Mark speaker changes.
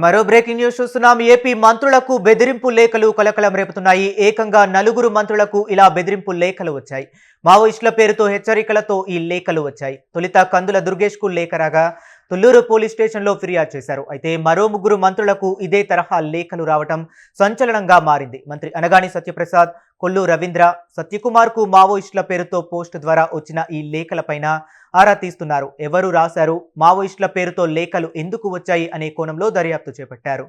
Speaker 1: మరో breaking news చూస్తున్నాం. AP మంత్రులకు బెదిరింపు లేఖలు కలకలం రేపుతున్నాయి. ఏకంగా నలుగురు మంత్రులకు ఇలా బెదిరింపు లేఖలు వచ్చాయి. మావోయిస్టుల పేరుతో హెచ్చరికలతో ఈ లేఖలు వచ్చాయి. తొలిత కందుల దుర్గేష్ కు లేఖ రాగా తుళ్లూరు పోలీస్ స్టేషన్లో ఫిర్యాదు చేశారు. అయితే మరో ముగ్గురు మంత్రులకు ఇదే తరహా లేఖలు రావటం సంచలనంగా మారింది. మంత్రి అనగాని సత్యప్రసాద్, కొల్లు రవీంద్ర, సత్యకుమార్ కు మావోయిస్టుల పేరుతో పోస్ట్ ద్వారా వచ్చిన ఈ లేఖలపైన ఆరా తీస్తున్నారు. ఎవరు రాశారు, మావోయిస్టుల పేరుతో లేఖలు ఎందుకు వచ్చాయి అనే కోణంలో దర్యాప్తు చేపట్టారు.